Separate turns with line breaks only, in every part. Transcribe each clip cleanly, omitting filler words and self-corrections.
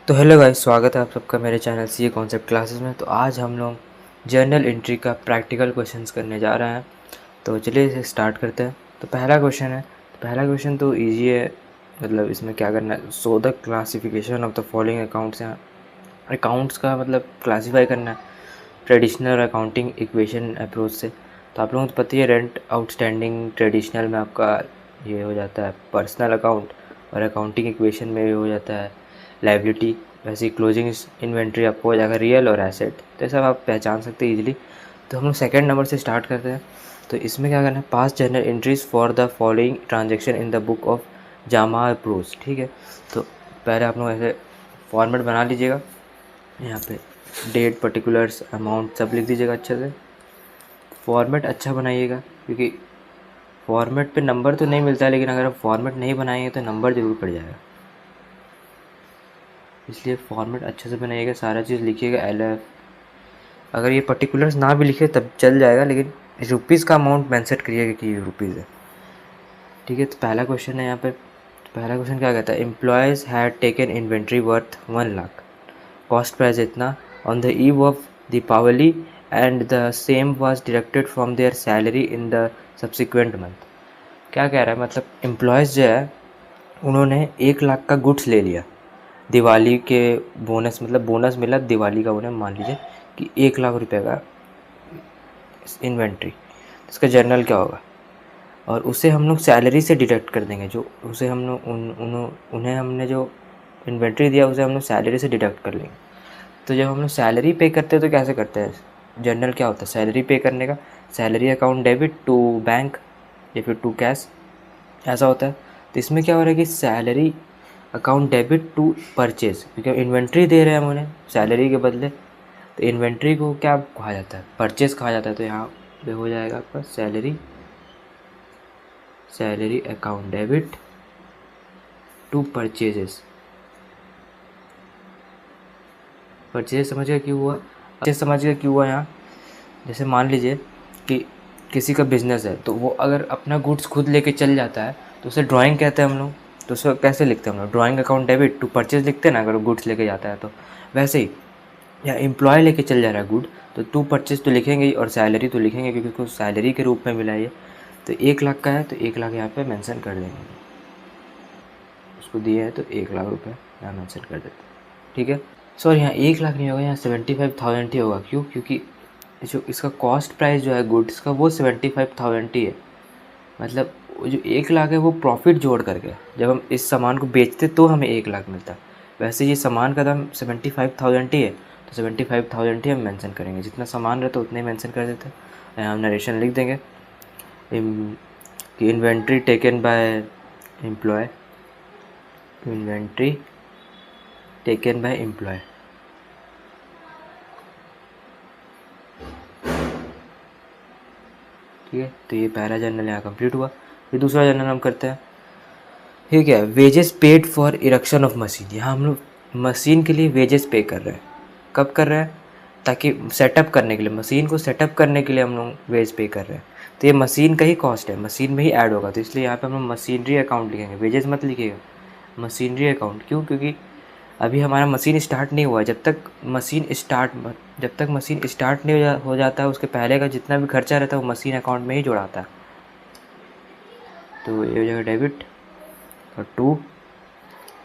तो hello guys, स्वागत है आप सबका मेरे चैनल सीए कॉन्सेप्ट क्लासेस में। तो आज हम लोग जर्नल एंट्री का प्रैक्टिकल क्वेश्चंस करने जा रहे हैं। तो चलिए इसे स्टार्ट करते हैं। तो पहला क्वेश्चन है, पहला क्वेश्चन तो इजी है। मतलब इसमें क्या करना है, so the classification of the following accounts हैं। अकाउंट्स का मतलब क्लासीफाई करना है ट्रेडिशनल अकाउंटिंग इक्वेशन अप्रोच से। तो आप लोगों को तो पता ही है, रेंट आउटस्टैंडिंग ट्रेडिशनल में आपका ये हो जाता है पर्सनल अकाउंट, और अकाउंटिंग इक्वेशन में ये हो जाता है लाइबिलिटी। वैसे ही क्लोजिंग इन्वेंट्री आपको हो जाएगा रियल और एसेट। तो सब आप पहचान सकते हैं इजीली। तो हम लोग सेकेंड नंबर से स्टार्ट करते हैं। तो इसमें क्या करना है, पास journal entries for the following transaction in the book of Jama pros. ठीक है, तो पहले आप लोग ऐसे फॉर्मेट बना लीजिएगा। यहाँ पे डेट, पर्टिकुलर्स, अमाउंट सब लिख दीजिएगा अच्छे से। फॉर्मेट अच्छा बनाइएगा, क्योंकि फॉर्मेट पे नंबर तो नहीं मिलता है, लेकिन अगर आप फॉर्मेट नहीं बनाएंगे तो नंबर ज़रूर पड़ जाएगा। इसलिए फॉर्मेट अच्छे से बनाइएगा, सारा चीज़ लिखिएगा LF। अगर ये पर्टिकुलर्स ना भी लिखे तब चल जाएगा, लेकिन रुपीज़ का अमाउंट मेंशन करिएगा कि ये रुपीज़ है। ठीक है, तो पहला क्वेश्चन है यहाँ पे। पहला क्वेश्चन क्या कहता है, employees had taken inventory worth 1 lakh, cost price इतना on the eve of Deepavali and the same was deducted from their salary in the subsequent month. क्या कह रहा है, मतलब एम्प्लॉयज़ जो है उन्होंने 1 लाख का गुड्स ले लिया दिवाली के बोनस, मतलब बोनस मिला दिवाली का उन्हें, मान लीजिए कि 1 लाख रुपए का इन्वेंट्री। इसका जर्नल क्या होगा, और उसे हम लोग सैलरी से डिडक्ट कर देंगे। जो उसे हम लोग उन्हें हमने जो इन्वेंट्री दिया उसे हम लोग सैलरी से डिडक्ट कर लेंगे। तो जब हम लोग सैलरी पे करते हैं तो कैसे करते हैं, जर्नल क्या होता है सैलरी पे करने का, salary account debit to bank या फिर टू कैश, ऐसा होता है। तो इसमें क्या हो रहा है कि salary account debit to purchase, क्योंकि इन्वेंट्री दे रहे हैं हम उन्हें सैलरी के बदले। तो इन्वेंट्री को क्या कहा जाता है, परचेज कहा जाता है। तो यहाँ पे हो जाएगा आपका salary account debit to purchases. Purchase समझ गया क्यों हुआ, परचेज समझ गया क्यों हुआ यहाँ। जैसे मान लीजिए कि किसी का बिजनेस है, तो वो अगर अपना गुड्स खुद लेके चल जाता है तो उसे ड्राइंग कहते हैं हम लोग। तो उसको कैसे लिखते हैं हम लोग, drawing account debit to purchase लिखते हैं ना, अगर वो गुड्स लेके जाता है तो। वैसे ही या एम्प्लॉय लेके चल जा रहा है गुड, तो टू परचेज तो लिखेंगे ही, और सैलरी तो लिखेंगे क्योंकि उसको सैलरी के रूप में मिला है। तो 1 लाख का है तो 1 लाख यहाँ पे मेंशन कर देंगे, उसको दिए है तो 1 लाख रुपए यहाँ मेंशन कर देते हैं। ठीक है, सॉरी यहाँ 1 लाख नहीं होगा, यहाँ 75,000 ही होगा। क्यों, क्योंकि जो इसका कॉस्ट प्राइस जो है गुड्स का वो 75,000 ही है। मतलब वो जो 1 लाख है वो प्रॉफिट जोड़ करके, जब हम इस सामान को बेचते तो हमें 1 लाख मिलता है। वैसे ये सामान का दाम 75,000 ही है, तो 75,000 ही हम मेंशन करेंगे। जितना सामान रहता है उतने ही मेंशन कर देते हैं। यहाँ हम नरेशन लिख देंगे कि inventory taken by employ, inventory taken by employ. ठीक है, तो ये पहला जर्नल यहाँ कंप्लीट हुआ। फिर दूसरा जर्नल हम करते हैं। ठीक है, wages paid for erection of machine. यहाँ हम लोग मशीन के लिए वेजेस पे कर रहे हैं। कब कर रहे हैं, ताकि सेटअप करने के लिए, मशीन को सेटअप करने के लिए हम लोग वेज पे कर रहे हैं। तो ये मशीन का ही कॉस्ट है, मशीन में ही ऐड होगा। तो इसलिए यहाँ पे हम लोग मशीनरी अकाउंट लिखेंगे, वेजेस मत लिखिएगा, मशीनरी अकाउंट। क्यों, क्योंकि अभी हमारा मशीन स्टार्ट नहीं हुआ। जब तक मशीन स्टार्ट नहीं हो जाता है, उसके पहले का जितना भी खर्चा रहता है वो मशीन अकाउंट में ही जुड़ाता है। तो ये हो जाएगा डेबिट, और टू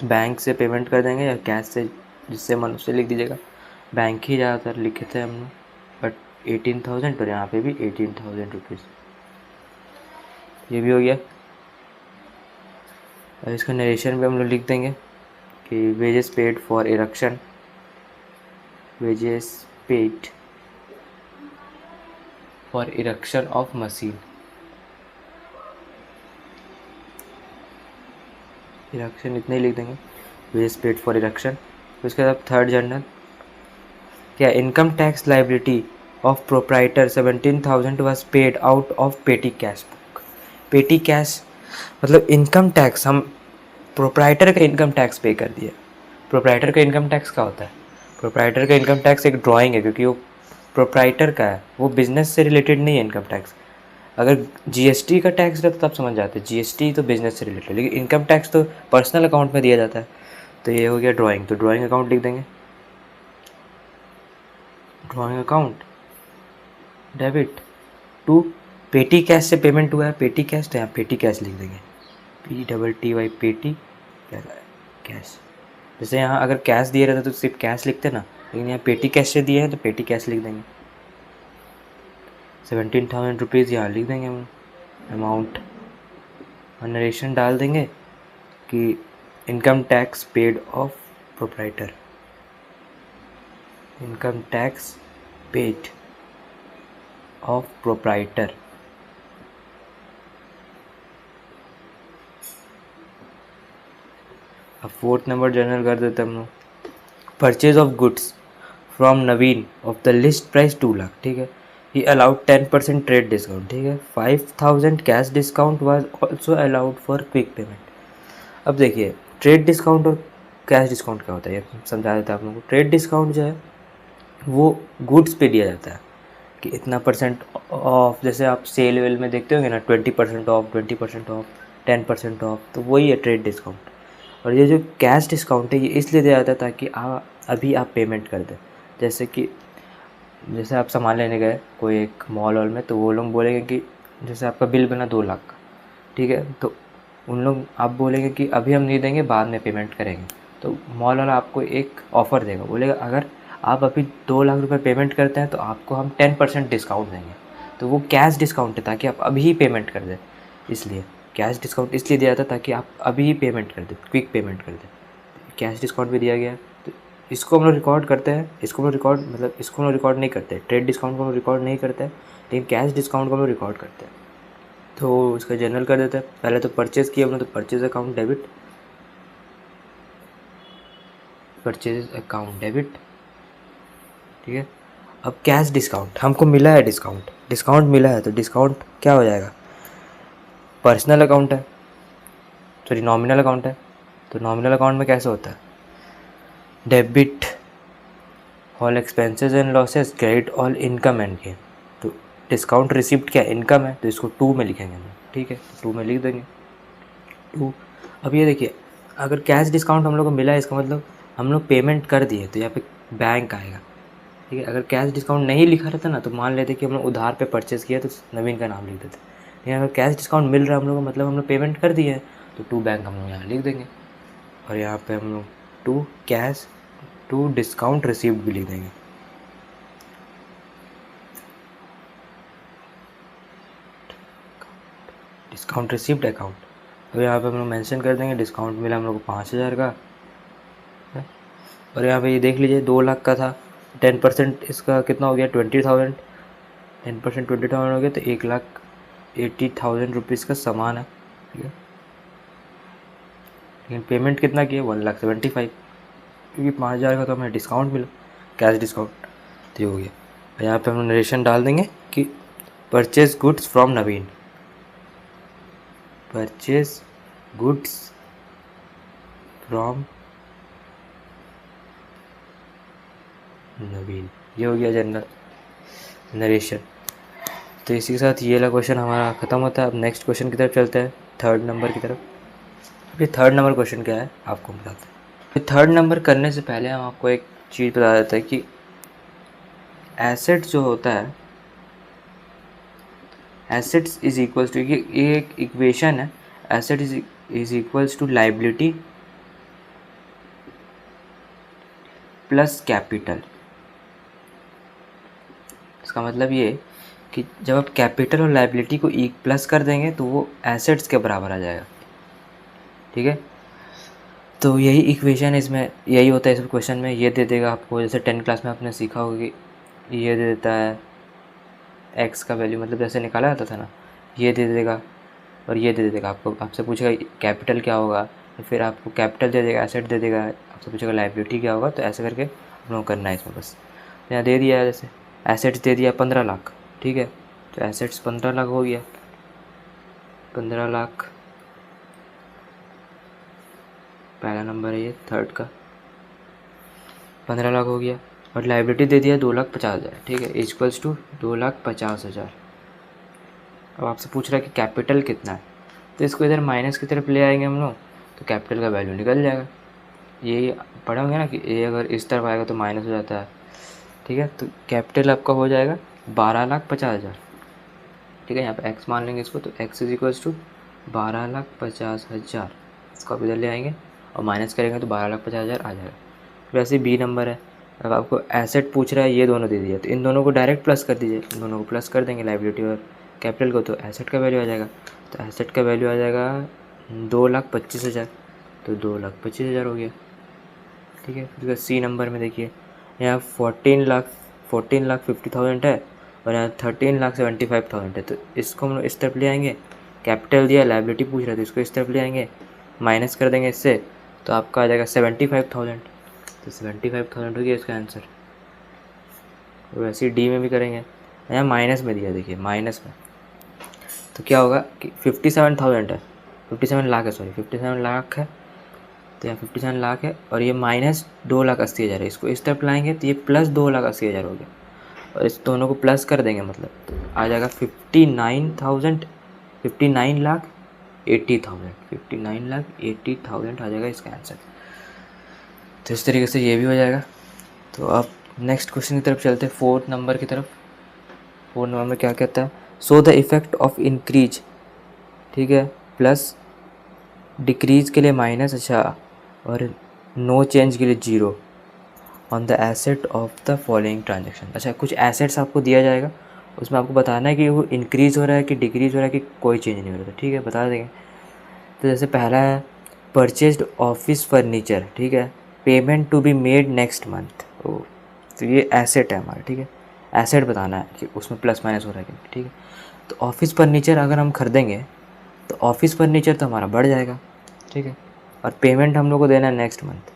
बैंक से पेमेंट कर देंगे या कैश से, जिससे मन उससे लिख दीजिएगा। बैंक ही ज़्यादातर लिखे थे हम लोग, बट 18,000, और यहाँ पे भी 18,000 रुपीज़। ये भी हो गया। और इसका नरेशन भी हम लोग लिख देंगे कि wages paid for erection, wages paid for erection of machine, erection इतने ही लिख देंगे, वेजेस पेड फॉर इरेक्शन। उसके बाद थर्ड जर्नल क्या, income tax liability of proprietor 17,000 was paid out of पेटी कैश बुक। पेटी कैश मतलब इनकम टैक्स, हम प्रोप्राइटर का इनकम टैक्स पे कर दिया। प्रोप्राइटर का इनकम टैक्स क्या होता है, प्रोप्राइटर का इनकम टैक्स एक ड्राइंग है, क्योंकि वो प्रोप्राइटर का है, वो बिजनेस से रिलेटेड नहीं है इनकम टैक्स। अगर जीएसटी का टैक्स रहता तब समझ जाते, जीएसटी तो बिजनेस से रिलेटेड, लेकिन इनकम टैक्स तो पर्सनल अकाउंट में दिया जाता है। तो ये हो गया ड्राइंग, तो ड्राइंग अकाउंट लिख देंगे, drawing account debit to petty cash से पेमेंट हुआ है, पेटी कैश, तो यहाँ पेटी कैश लिख देंगे, PTTY पेटी कैश। जैसे यहाँ अगर कैश दिए रहता तो सिर्फ कैश लिखते ना, लेकिन यहाँ पेटी कैश से दिए हैं तो पेटी कैश लिख देंगे। 17,000 रुपीज़ यहाँ लिख देंगे हम अमाउंट, और नरेशन डाल देंगे कि income tax paid of proprietor, income tax paid of proprietor. अब 4th नंबर जनरल कर देते हम लोग, purchase of goods from Naveen of the list price 2 lakh, ठीक है। ही अलाउड 10% ट्रेड डिस्काउंट, ठीक है। 5,000 cash discount was also allowed for quick payment. अब देखिए ट्रेड डिस्काउंट और कैश डिस्काउंट क्या होता है, ये समझा देता है आप लोगों को। ट्रेड डिस्काउंट जो है वो गुड्स पे दिया जाता है कि इतना परसेंट ऑफ, जैसे आप सेल वेल में देखते होंगे ना, 20% ऑफ, 20% ऑफ, 10% ऑफ, तो वही है ट्रेड डिस्काउंट। और ये जो कैश डिस्काउंट है ये इसलिए दिया जाता है ताकि अभी आप पेमेंट कर दें। जैसे आप सामान लेने गए कोई एक मॉल वॉल में, तो वो लोग बोलेंगे कि जैसे आपका बिल बना 2 लाख का, ठीक है, तो उन लोग आप बोलेंगे कि अभी हम नहीं देंगे, बाद में पेमेंट करेंगे। तो मॉल वाला आपको एक ऑफ़र देगा, बोलेगा अगर आप अभी 2 लाख रुपए पेमेंट करते हैं तो आपको हम 10% डिस्काउंट देंगे। तो वो कैश डिस्काउंट है ताकि आप अभी ही पेमेंट कर दें, इसलिए कैश डिस्काउंट इसलिए दिया था ताकि आप अभी ही पेमेंट कर दें, क्विक पेमेंट कर दें। कैश डिस्काउंट भी दिया गया है, तो इसको हम लोग रिकॉर्ड करते हैं, इसको हम लोग रिकॉर्ड मतलब इसको हम लोग रिकॉर्ड नहीं करते, ट्रेड डिस्काउंट को हम लोग रिकॉर्ड नहीं करते, लेकिन कैश डिस्काउंट को हम लोग रिकॉर्ड करते हैं। तो इसका जनरल कर देते हैं। पहले तो परचेज़ किया हमने, तो purchase account debit, purchase account debit, ठीक है। अब कैश डिस्काउंट हमको मिला है, डिस्काउंट मिला है, तो डिस्काउंट क्या हो जाएगा, पर्सनल अकाउंट है, सॉरी नॉमिनल अकाउंट है। तो नॉमिनल अकाउंट में कैसे होता है, debit all expenses and losses, credit all income and gain. तो डिस्काउंट रिसिप्ट क्या इनकम है, तो इसको 2 में लिखेंगे हम, ठीक है, 2 में लिख देंगे 2। अब ये देखिए अगर कैश डिस्काउंट हम लोग को मिला है, इसका मतलब हम लोग पेमेंट कर दिए, तो यहाँ पे बैंक आएगा, ठीक है। अगर कैश डिस्काउंट नहीं लिखा रहता ना, तो मान लेते कि हम लोग उधार पे परचेज़ किया तो नवीन का नाम लिख देते। लेकिन अगर कैश डिस्काउंट मिल रहा है हम लोग को, मतलब हम लोग पेमेंट कर दिए हैं, तो 2 बैंक हम लोग यहाँ लिख देंगे, और यहाँ पे हम लोग 2 कैश 2 डिस्काउंट रिसीव्ड भी लिख देंगे। डिस्काउंट रिसीव्ड अकाउंट, तो यहाँ पे हम लोग मेंशन कर देंगे डिस्काउंट मिला हम लोग को 5,000 का, और यहाँ पे ये देख लीजिए 2 लाख का था, 10% इसका कितना हो गया 20,000, 10% 20,000 हो गया, तो 1,80,000 रुपीज़ का सामान है, ठीक है। लेकिन पेमेंट कितना किया 1,75,000, क्योंकि 5,000 का तो हमें डिस्काउंट मिला, कैश डिस्काउंट, तो ये हो गया। और यहाँ पे हम नरेशन डाल देंगे कि purchase goods from Naveen, purchase goods from Naveen, ये हो गया जनरल नरेशन। तो इसी के साथ ये वाला क्वेश्चन हमारा ख़त्म होता है। अब नेक्स्ट क्वेश्चन की तरफ चलते हैं, 3rd नंबर की तरफ। अभी 3rd नंबर क्वेश्चन क्या है आपको बताते हैं। 3rd नंबर करने से पहले हम आपको एक चीज़ बता देते हैं कि एसेट जो होता है, एसेट्स इज इक्वल्स टू, ये एक इक्वेशन है, asset is equals to liability plus capital. इसका मतलब ये कि जब आप कैपिटल और लाइबिलिटी को प्लस कर देंगे तो वो एसेट्स के बराबर आ जाएगा, ठीक है। तो यही इक्वेशन है, इसमें यही होता है इस क्वेश्चन में। ये दे देगा आपको, जैसे 10th क्लास में आपने सीखा होगा कि ये दे देता है एक्स का वैल्यू, मतलब जैसे निकाला जाता था ना, ये दे देगा और ये दे देगा आपको, आपसे पूछेगा कैपिटल क्या होगा, तो फिर आपको कैपिटल दे देगा, एसेट दे देगा, आपसे पूछेगा लाइबिलिटी क्या होगा, तो ऐसे करके हम लोग करना है इसमें। बस यहाँ दे दिया है, जैसे एसेट्स दे दिया 15 लाख, ठीक है, तो एसेट्स 15 लाख हो गया, 15 लाख पहला नंबर है ये, 3rd का 15 लाख हो गया। और लाइबिलिटी दे दिया 2,50,000, ठीक है, इक्वल्स टू 2,50,000। अब आपसे पूछ रहा है कि कैपिटल कितना है, तो इसको इधर माइनस की तरफ ले आएंगे हम लोग, तो कैपिटल का वैल्यू निकल जाएगा, ये पढ़े होंगे ना कि ए अगर इस तरफ आएगा तो माइनस हो जाता है, ठीक है। तो कैपिटल आपका हो जाएगा 12,50,000, ठीक है। यहाँ पे एक्स मान लेंगे इसको, तो एक्स इज इक्वल्स टू 12,50,000, इसको आप इधर ले आएंगे और माइनस करेंगे तो 12,50,000 आ जाएगा। फिर ऐसे बी नंबर है, अब आपको एसेट पूछ रहा है, ये दोनों दे दिया, तो इन दोनों को डायरेक्ट प्लस कर दीजिए, इन दोनों को प्लस कर देंगे लाइबिलिटी और कैपिटल को, तो एसेट का वैल्यू आ जाएगा। तो एसेट का वैल्यू आ जाएगा 2,25,000, तो 2,25,000 हो गया, ठीक है। फिर सी नंबर में देखिए, यहाँ 14,50,000 है और यहाँ 13,75,000 है, तो इसको हम लोग इस तरफ ले आएंगे, कैपिटल दिया, लाइबिलिटी पूछ रहा है तो इसको इस तरफ ले आएंगे, माइनस कर देंगे इससे, तो आपका आ जाएगा 75,000, तो 75,000 हो गया इसका आंसर। तो वैसे ही डी में भी करेंगे, यहाँ माइनस में दिया, देखिए माइनस में, तो क्या होगा कि 57,000 है, 57 लाख है, सॉरी 57 लाख है, तो यहाँ 57 लाख है और ये माइनस 2,80,000 है, इसको इस तरफ लाएंगे तो ये प्लस 2,80,000 हो गया, और इस दोनों को प्लस कर देंगे, मतलब तो आ जाएगा 59,000, 59,80,000, 59,80,000 आ जाएगा इसका आंसर। तो इस तरीके से ये भी हो जाएगा। तो अब नेक्स्ट क्वेश्चन की तरफ चलते हैं, 4 नंबर की तरफ। 4 नंबर में क्या कहता है, so the effect of increase, ठीक है, प्लस डिक्रीज के लिए माइनस, अच्छा, और नो चेंज के लिए 0 on the asset of the following transaction. अच्छा, कुछ एसेट्स आपको दिया जाएगा, उसमें आपको बताना है कि वो इंक्रीज़ हो रहा है कि डिक्रीज़ हो रहा है कि कोई चेंज नहीं हो रहा था, ठीक है, बता देंगे। तो जैसे पहला है परचेज्ड ऑफिस फर्नीचर, ठीक है, payment to be made next month, तो ये एसेट है हमारा, ठीक है, एसेट बताना है कि उसमें प्लस माइनस हो रहा है कि, ठीक है। तो ऑफिस फर्नीचर अगर हम खरीदेंगे तो ऑफिस फर्नीचर तो हमारा बढ़ जाएगा, ठीक है, और पेमेंट हम लोग को देना है नेक्स्ट मंथ,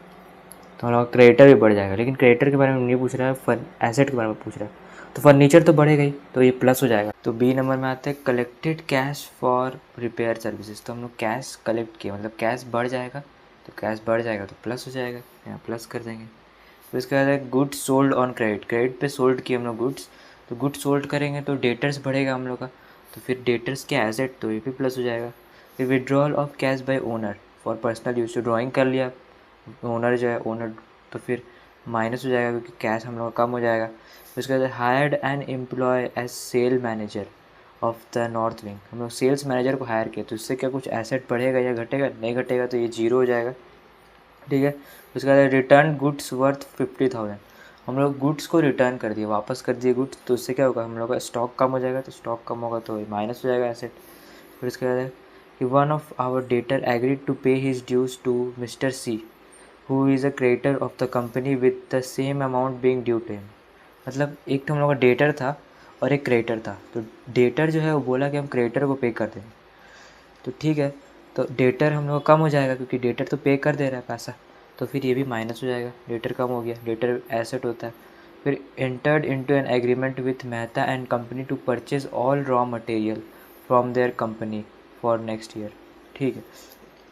तो हम लोग क्रेडिटर भी बढ़ जाएगा, लेकिन क्रेडिटर के बारे में नहीं पूछ रहा है, एसेट के बारे में पूछ रहा है, तो फर्नीचर तो बढ़ेगा ही, तो ये प्लस हो जाएगा। तो बी नंबर में आते हैं collected cash for repair services, तो हम लोग कैश कलेक्ट किए, मतलब कैश बढ़ जाएगा, तो कैश बढ़ जाएगा तो प्लस हो जाएगा, यहाँ प्लस कर देंगे। फिर इसके बाद है goods sold on credit, credit पे सोल्ड किए हम लोग गुड्स, तो गुड्स सोल्ड करेंगे तो डेटर्स बढ़ेगा हम लोग का, तो फिर डेटर्स के एसेट, तो ये भी प्लस हो जाएगा। फिर withdrawal of cash by owner for personal use, तो ड्राइंग कर लिया ओनर जो है, ओनर, तो फिर माइनस हो जाएगा क्योंकि कैश हम लोग का कम हो जाएगा। फिर उसके बाद hired an employ as sale manager of the north wing, हम लोग सेल्स मैनेजर को हायर किया, तो इससे क्या कुछ एसेट बढ़ेगा या घटेगा, नहीं घटेगा, तो ये 0 हो जाएगा, ठीक है। उसके बाद रिटर्न गुड्स वर्थ 50,000, हम लोग गुड्स को रिटर्न कर दिए, वापस कर दिए गुड्स, तो उससे क्या होगा, हम लोग का स्टॉक कम हो जाएगा, तो स्टॉक कम होगा तो माइनस हो जाएगा एसेट। फिर उसके बाद है कि one of our debtor agreed to pay his dues to Mr C who is a creditor of the company with the same amount being due to him, मतलब एक तो हम लोग का डेटर था और एक क्रेडिटर था, तो डेटर जो है वो बोला कि हम क्रेडिटर को पे कर देंगे, तो ठीक है, तो डेटर हम लोग कम हो जाएगा क्योंकि डेटर तो पे कर दे रहा है पैसा, तो फिर ये भी माइनस हो जाएगा, डेटर कम हो गया, डेटर एसेट होता है। फिर entered into an agreement with Mehta and company to purchase all raw material from their company for next year, ठीक है,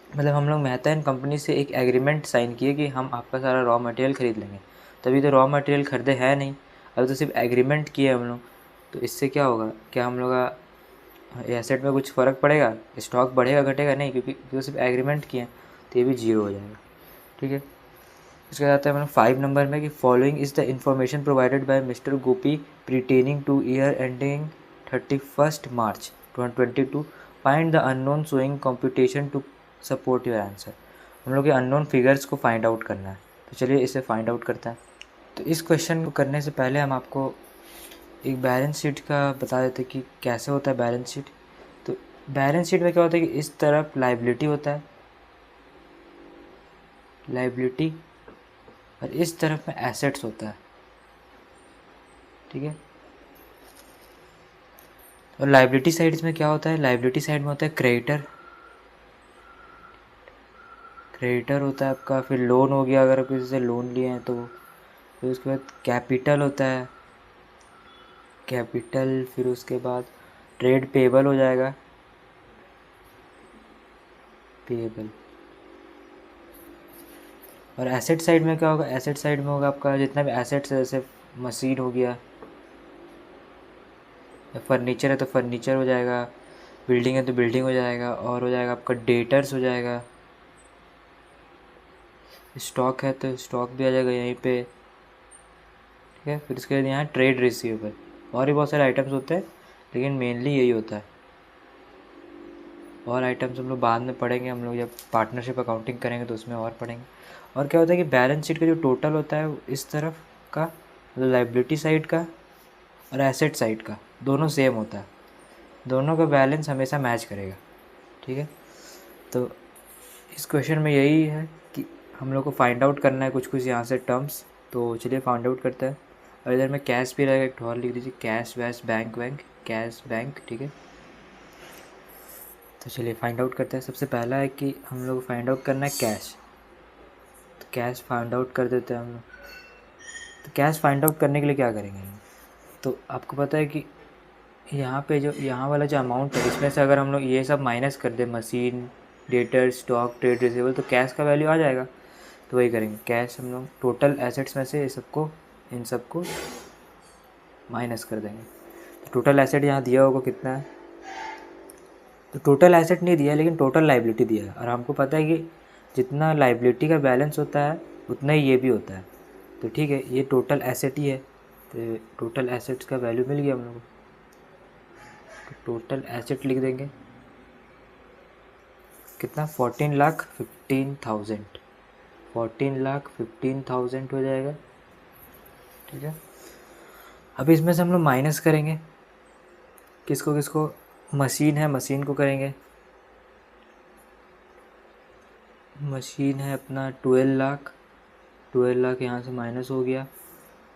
मतलब हम लोग मेहता एंड कंपनी से एक एग्रीमेंट साइन किए कि हम आपका सारा रॉ मटेरियल ख़रीद लेंगे, तभी तो रॉ मटेरियल खरीदे है नहीं, अभी तो सिर्फ एग्रीमेंट किए हम लोग, तो इससे क्या होगा, क्या हम लोग का एसेट में कुछ फ़र्क पड़ेगा, स्टॉक बढ़ेगा घटेगा, नहीं, क्योंकि तो सिर्फ एग्रीमेंट किए हैं, तो ये भी 0 हो जाएगा, ठीक है। उसके बाद आता है मतलब 5 नंबर में कि following is the information provided by Mr Gopi pertaining to year ending 31 March 2022, find the unknown showing computation to support your answer, हम लोग के अननोन फिगर्स को फाइंड आउट करना है, तो चलिए इसे फाइंड आउट करते हैं। तो इस क्वेश्चन को करने से पहले हम आपको एक बैलेंस शीट का बता देते कि कैसे होता है बैलेंस शीट। तो बैलेंस शीट में क्या होता है कि इस तरफ लाइबिलिटी होता है, लाइबिलिटी, और इस तरफ में एसेट्स होता है, ठीक है। और लाइबिलिटी साइड्स में क्या होता है, लाइबिलिटी साइड में होता है क्रेडिटर, क्रेडिटर होता है आपका, फिर लोन हो गया अगर आप किसी से लोन लिए हैं तो, फिर उसके बाद कैपिटल होता है, कैपिटल, फिर उसके बाद ट्रेड पेबल हो जाएगा, पेबल। और एसेट साइड में क्या होगा, एसेट साइड में होगा आपका जितना भी एसेट्स है, जैसे मशीन हो गया, फर्नीचर है तो फर्नीचर हो जाएगा, बिल्डिंग है तो बिल्डिंग हो जाएगा, और हो जाएगा आपका डेटर्स हो जाएगा, स्टॉक है तो स्टॉक भी आ जाएगा यहीं पे, ठीक है। फिर इसके बाद यहाँ ट्रेड रिसीवेबल, और भी बहुत सारे आइटम्स होते हैं लेकिन मेनली यही होता है। और आइटम्स हम लोग बाद में पढ़ेंगे, हम लोग जब पार्टनरशिप अकाउंटिंग करेंगे तो उसमें और पढ़ेंगे। और क्या होता है कि बैलेंस शीट का जो टोटल होता है इस तरफ का, मतलब लाइबिलिटी साइड का और एसेट साइड का, दोनों सेम होता है, दोनों का बैलेंस हमेशा मैच करेगा, ठीक है। तो इस क्वेश्चन में यही है कि हम लोग को फाइंड आउट करना है कुछ कुछ यहाँ से टर्म्स। तो चलिए फाइंड आउट करते हैं। और इधर में कैश भी रहेगा, एक और लिख दीजिए, कैश वैश बैंक वैंक, कैश बैंक, ठीक है। तो चलिए फाइंड आउट करते हैं। सबसे पहला है कि हम लोग फाइंड आउट करना है कैश, तो कैश फाइंड आउट कर देते हैं हम लोग। तो कैश फाइंड आउट करने के लिए क्या करेंगे हम, तो आपको पता है कि यहाँ पे जो यहाँ वाला जो अमाउंट है इसमें से अगर हम लोग ये सब माइनस कर दें, machine, debtor, stock, trade receivable, तो कैश का वैल्यू आ जाएगा। तो वही करेंगे, कैश हम लोग टोटल एसेट्स में से ये सबको, इन सबको माइनस कर देंगे। तो टोटल एसेट यहाँ दिया होगा कितना है, तो टोटल एसेट नहीं दिया है लेकिन टोटल लाइबिलिटी दिया है, और हमको पता है कि जितना लाइबिलिटी का बैलेंस होता है उतना ही ये भी होता है। तो ठीक है, ये टोटल एसेट ही है, तो टोटल एसेट्स का वैल्यू मिल गया हम लोग को। तो टोटल एसेट लिख देंगे कितना, 14,15,000, 14,15,000 हो जाएगा, ठीक है। अब इसमें से हम लोग माइनस करेंगे किसको किसको, मशीन है, मशीन को करेंगे। मशीन है अपना 12 लाख, 12 लाख यहाँ से माइनस हो गया।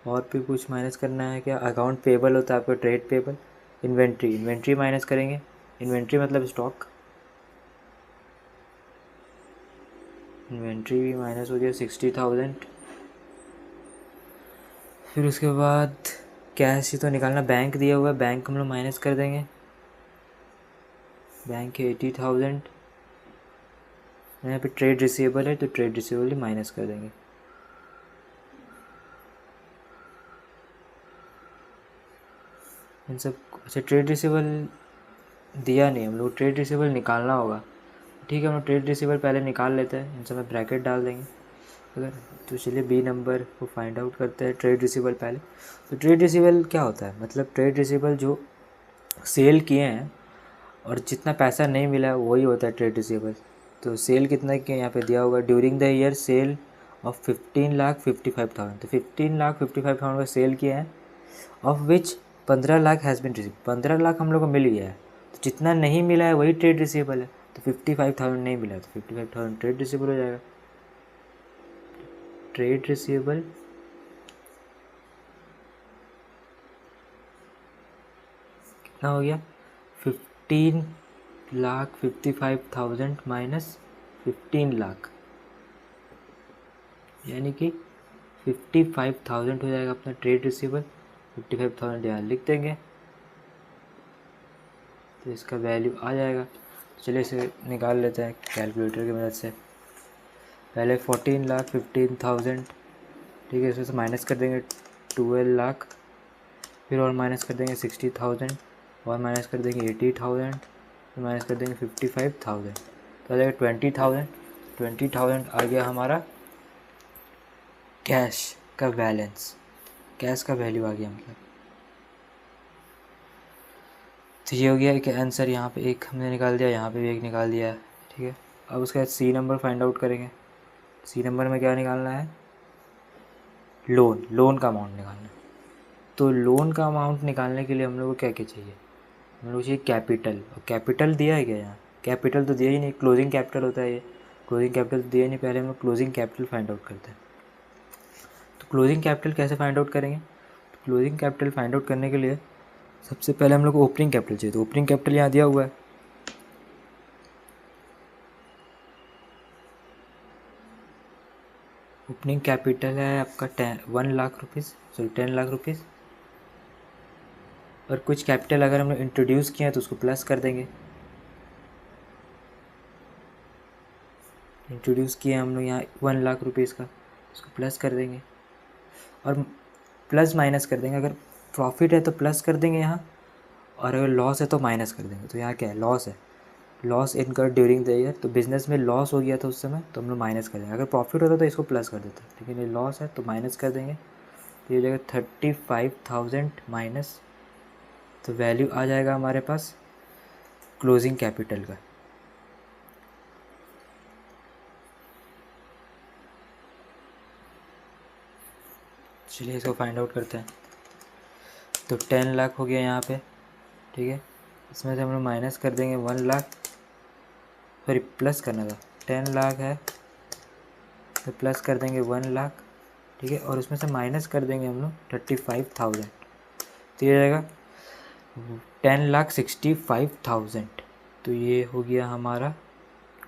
और भी कुछ माइनस करना है क्या, अकाउंट पेबल होता है आपका, trade payable. Inventory, inventory minus करेंगे, इन्वेंट्री मतलब स्टॉक, इन्वेंट्री भी माइनस हो गया 60,000। फिर उसके बाद कैश ही तो निकालना, बैंक दिया हुआ है, बैंक हम लोग माइनस कर देंगे, बैंक है 80,000। यहाँ पे ट्रेड रिसीवेबल है तो ट्रेड रिसीवेबल ही माइनस कर देंगे। इन सब, अच्छा ट्रेड रिसीवेबल दिया नहीं, हम लोग ट्रेड रिसीवेबल निकालना होगा, ठीक है। हम लोग ट्रेड रिसीवेबल पहले निकाल लेते हैं, इन सब में ब्रैकेट डाल देंगे अगर। तो चलिए बी नंबर को फाइंड आउट करते हैं, ट्रेड रिसीवेबल पहले। तो ट्रेड रिसीवेबल क्या होता है, मतलब ट्रेड रिसीवेबल जो सेल किए हैं और जितना पैसा नहीं मिला है वही होता है ट्रेड रिसीवेबल। तो सेल कितना किया यहाँ पे दिया होगा, during the year cell of 15,55,000, तो 15,55,000 का सेल किया है, of which 15 lakh has been receive, 15 lakh हम लोग को मिल गया है। तो जितना नहीं मिला है वही ट्रेड रिसीवेबल है, तो 55,000 नहीं मिला तो 55,000 ट्रेड रिसीवेबल हो जाएगा। ट्रेड रिसीवेबल कितना हो गया, 15,55,000 माइनस 15 लाख, यानी कि 55,000 हो जाएगा अपना ट्रेड रिसीवेबल। 55,000 यहाँ लिख देंगे तो इसका वैल्यू आ जाएगा। चलिए इसे निकाल लेते हैं कैलकुलेटर की मदद से। पहले 14,15,000, ठीक है, इसमें से माइनस कर देंगे 12 लाख, फिर और माइनस कर देंगे 60,000, और माइनस कर देंगे 80,000, फिर माइनस कर देंगे 55,000, तो आ जाएगा 20,000। 20,000 आ गया हमारा कैश का बैलेंस, कैश का वैल्यू आ गया मतलब। तो ये हो गया कि आंसर, यहाँ पे एक हमने निकाल दिया, यहाँ पे भी एक निकाल दिया है, ठीक है। अब उसके बाद सी नंबर फाइंड आउट करेंगे। सी नंबर में क्या निकालना है, लोन, लोन का अमाउंट निकालना है। तो लोन का अमाउंट निकालने के लिए हम लोग को क्या क्या चाहिए, हम लोग को चाहिए कैपिटल, और कैपिटल दिया है क्या यहाँ, कैपिटल तो दिया ही नहीं, क्लोजिंग कैपिटल होता है ये, क्लोजिंग कैपिटल तो दिया ही नहीं। पहले हम लोग क्लोजिंग कैपिटल फाइंड आउट करते हैं। तो क्लोजिंग कैपिटल कैसे फाइंड आउट करेंगे, तो क्लोजिंग कैपिटल फाइंड आउट करने के लिए सबसे पहले हम लोग को ओपनिंग कैपिटल चाहिए। तो ओपनिंग कैपिटल यहाँ दिया हुआ है, ओपनिंग कैपिटल है आपका 1 lakh rupees, sorry 10 lakh rupees. और कुछ कैपिटल अगर हमने इंट्रोड्यूस किया तो उसको प्लस कर देंगे, इंट्रोड्यूस किया हम लोग यहाँ 1 लाख रुपीज़ का, उसको प्लस कर देंगे, और प्लस माइनस कर देंगे। अगर प्रॉफिट है तो प्लस कर देंगे यहाँ, और अगर लॉस है तो माइनस कर देंगे। तो यहाँ क्या है, लॉस है, लॉस इनकर ड्यूरिंग द ईयर, तो बिजनेस में लॉस हो गया था उस समय तो हम लोग माइनस कर देंगे। अगर प्रॉफिट होता तो इसको प्लस कर देते, लेकिन ये लॉस है तो माइनस कर देंगे। तो ये हो जाएगा 35,000 माइनस, तो वैल्यू आ जाएगा हमारे पास क्लोजिंग कैपिटल का। चलिए इसको फाइंड आउट करते हैं। तो 10 लाख हो गया यहाँ पे, ठीक है। इसमें से हम लोग माइनस कर देंगे 1 लाख, सॉरी प्लस करना था, 10 लाख है तो प्लस कर देंगे 1 लाख, ठीक है। और उसमें से माइनस कर देंगे हम लोग 35,000, तो ये जाएगा 10,65,000। तो ये हो गया हमारा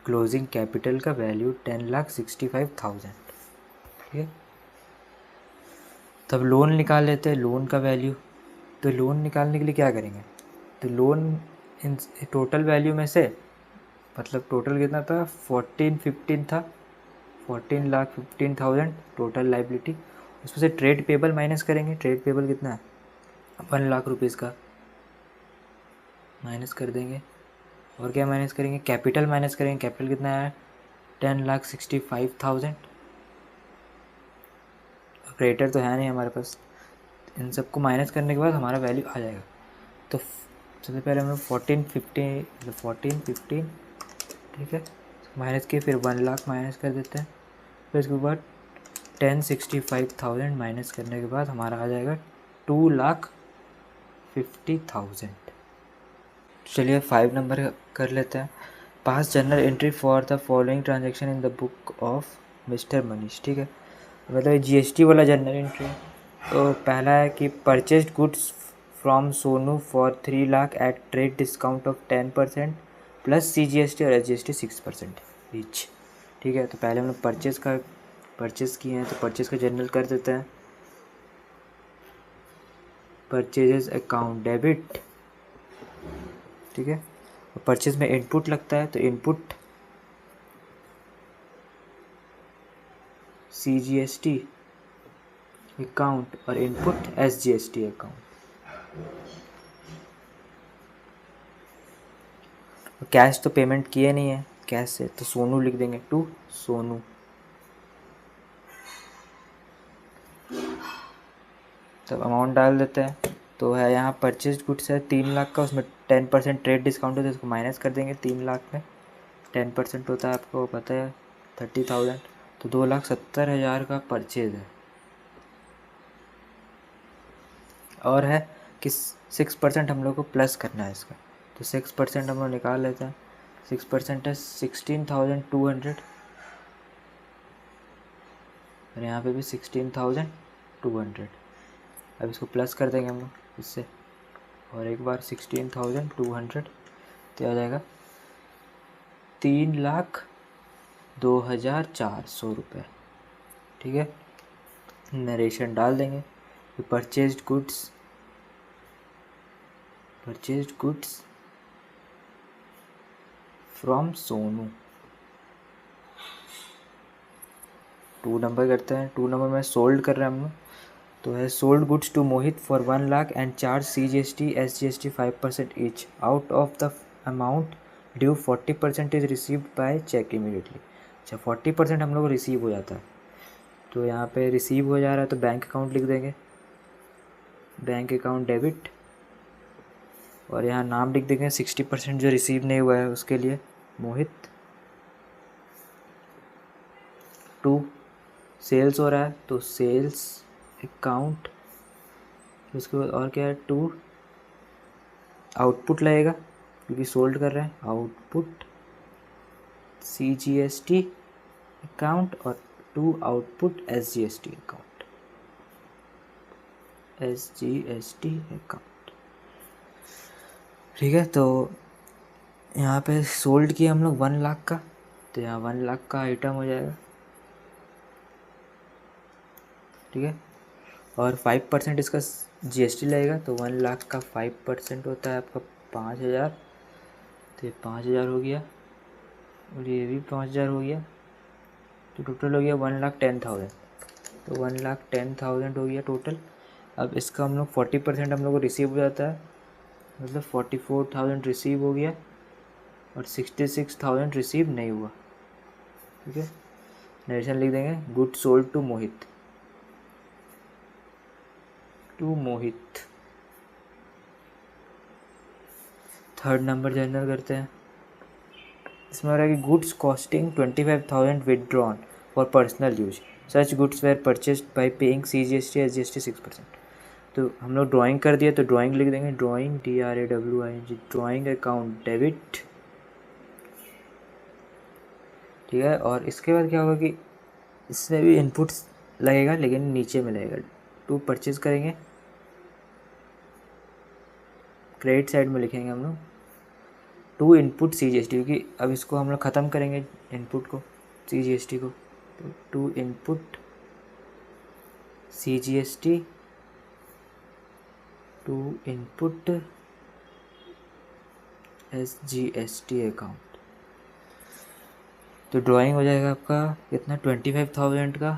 क्लोजिंग कैपिटल का वैल्यू 10,65,000, ठीक है। तब लोन निकाल लेते हैं, लोन का वैल्यू। तो लोन निकालने के लिए क्या करेंगे, तो लोन इन टोटल वैल्यू में से, मतलब टोटल कितना था 1415 था, 14,15,000 टोटल लाइबिलिटी। उसमें से ट्रेड पेबल माइनस करेंगे। ट्रेड पेबल कितना है 1 लाख रुपीज़ का, माइनस कर देंगे। और क्या माइनस करेंगे, कैपिटल माइनस करेंगे। कैपिटल कितना है 10,65,000। क्रेडिटर तो है नहीं हमारे पास, इन सबको माइनस करने के बाद हमारा वैल्यू आ जाएगा। तो सबसे पहले हम लोग 1415, मतलब 1415, ठीक है, माइनस के फिर 1 लाख माइनस कर देते हैं। फिर उसके बाद 10,65,000 माइनस करने के बाद हमारा आ जाएगा 2,50,000। चलिए 5 नंबर कर लेते हैं। पास journal entry for the following transaction in the book of mister Manish, ठीक है। मतलब GST वाला जर्नल एंट्री। तो पहला है कि purchased goods from Sonu for 3 lakh at trade discount of 10% plus CGST और SGST 6% ईच, ठीक है। तो पहले हम लोग परचेज़ किए हैं, तो परचेज़ का जर्नल कर देते हैं। परचेजेस अकाउंट डेबिट, ठीक है। और परचेज़ में इनपुट लगता है, तो इनपुट CGST अकाउंट और इनपुट SGST अकाउंट। कैश तो पेमेंट किए नहीं है कैश से, तो सोनू लिख देंगे, टू सोनू। तब अमाउंट डाल देते हैं। तो है यहाँ परचेज गुड्स है 3 लाख का, उसमें 10% ट्रेड डिस्काउंट होता है, उसको माइनस कर देंगे। 3 लाख में 10% होता है, आपको पता है 30,000, तो 2,70,000 का परचेज है। और है कि 6% हम लोग को प्लस करना है इसका, तो 6% हम लोग निकाल लेते हैं। 6% है 16,200, और यहाँ पे भी 16,200। अब इसको प्लस कर देंगे हम लोग इससे, और एक बार 16,200, तो आ जाएगा 3,02,400 रुपये, ठीक है। नरेशन डाल देंगे। Purchased goods from Sonu, 2 number करते हैं। 2 नंबर में सोल्ड कर रहे हैं हम लोग, तो है sold goods to Mohit for 1 lakh and charge CGST SGST 5% each out of the amount due 40% is received by cheque immediately. अच्छा 40% हम लोग रिसीव हो जाता है, तो यहाँ पे रिसीव हो जा रहा है तो बैंक अकाउंट लिख देंगे, बैंक अकाउंट डेबिट। और यहाँ नाम लिख देंगे 60% जो रिसीव नहीं हुआ है उसके लिए मोहित। टू सेल्स हो रहा है तो सेल्स अकाउंट, उसके बाद और क्या है, टू आउटपुट लगेगा क्योंकि सोल्ड कर रहे हैं, आउटपुट CGST अकाउंट, और टू आउटपुट SGST अकाउंट, ठीक है। तो यहाँ पे सोल्ड किया हम लोग 1 लाख का, तो यहाँ 1 लाख का आइटम हो जाएगा, ठीक है। और 5% इसका GST लगेगा, तो 1 लाख का 5% होता है आपका 5,000, तो ये 5,000 हो गया, और ये भी 5,000 हो गया, तो टोटल हो गया 1,10,000। तो 1,10,000 हो गया टोटल। अब इसका हम लोग 40% हम लोग को रिसीव हो जाता है, मतलब 44,000 रिसीव हो गया, और 66,000 रिसीव नहीं हुआ। ठीक है, नरेशन लिख देंगे good sold to Mohit, to Mohit. Third number journal करते हैं। इसमें हो रहा है कि goods costing 25,000 withdrawn for personal use, such goods were purchased by paying CGST SGST 6%। तो हम लोग ड्राइंग कर दिया तो ड्राइंग लिख देंगे drawing DRAWING, drawing account debit. ठीक है, और इसके बाद क्या होगा कि इसमें भी इनपुट्स लगेगा लेकिन नीचे में लगेगा। टू परचेज करेंगे, क्रेडिट साइड में लिखेंगे हम लोग टू इनपुट CGST, क्योंकि अब इसको हम लोग ख़त्म करेंगे इनपुट को CGST को। तो to input CGST, to input SGST account. तो ड्राइंग हो जाएगा आपका कितना 25,000 का,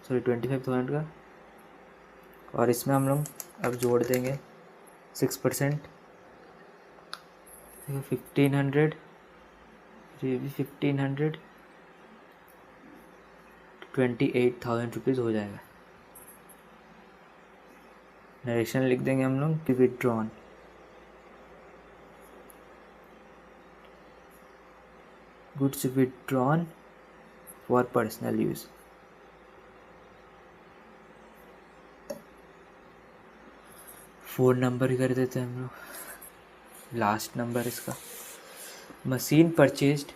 सॉरी 25,000 का, और इसमें हम लोग अब जोड़ देंगे 6%, 1,500, ये भी 1,500, 28,000 रुपीज़ हो जाएगा। नरेशन लिख देंगे हम लोग कि withdrawn, goods withdrawn for personal use. Four number कर देते हैं हम लोग, लास्ट नंबर इसका। Machine purchased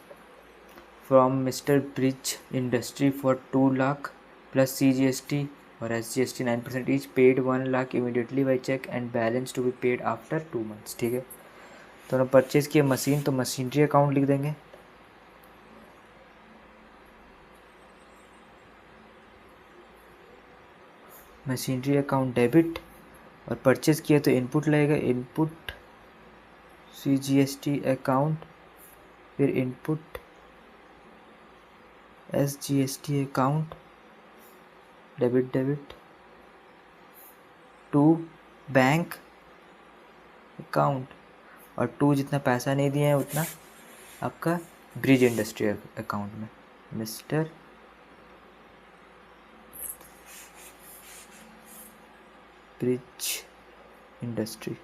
from mister Brij industry for 2 lakh plus CGST और SGST 9% each, paid 1 lakh immediately by cheque and balance to be paid after 2 months. ठीक है, तो हमने परचेज़ किया मशीन, तो मशीनरी अकाउंट लिख देंगे मशीनरी अकाउंट डेबिट, और परचेज़ किया तो इनपुट लगेगा इनपुट CGST अकाउंट, फिर input SGST account debit to bank account, और टू जितना पैसा नहीं दिए हैं उतना आपका ब्रिज इंडस्ट्री अकाउंट में, मिस्टर ब्रिज इंडस्ट्री।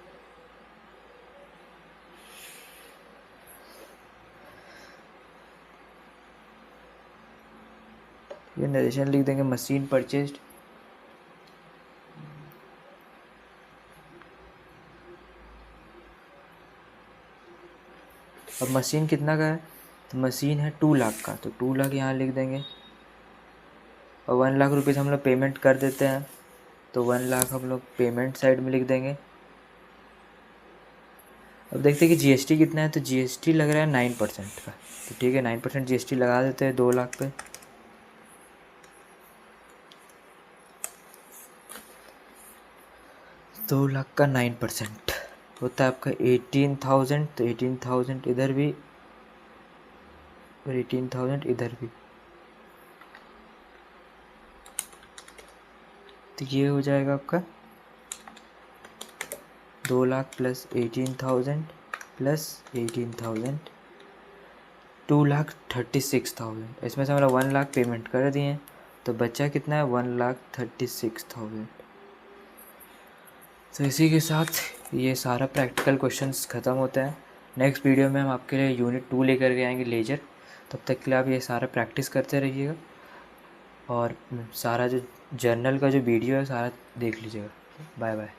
ये नरेशन लिख देंगे मशीन परचेज्ड अब मशीन कितना का है, तो मशीन है 2 लाख का, तो 2 लाख यहाँ लिख देंगे, और 1 लाख रुपीज़ हम लोग पेमेंट कर देते हैं, तो 1 लाख हम लोग पेमेंट साइड में लिख देंगे। अब देखते हैं कि GST कितना है, तो GST लग रहा है 9% का, तो ठीक है 9% GST लगा देते हैं 2 लाख पे। दो लाख का 9% होता है आपका 18,000, तो 18,000 इधर भी और 18,000 इधर भी, तो ये हो जाएगा आपका 2 लाख प्लस 18,000 प्लस 18,000, 2,36,000। इसमें से हमारा 1 लाख पेमेंट कर दिए, तो बचा कितना है 1,36,000। तो इसी के साथ ये सारा प्रैक्टिकल क्वेश्चंस ख़त्म होता है। नेक्स्ट वीडियो में हम आपके लिए यूनिट 2 लेकर के आएंगे लेजर। तब तक के लिए आप ये सारा प्रैक्टिस करते रहिएगा, और सारा जो जर्नल का जो वीडियो है सारा देख लीजिएगा। Bye bye.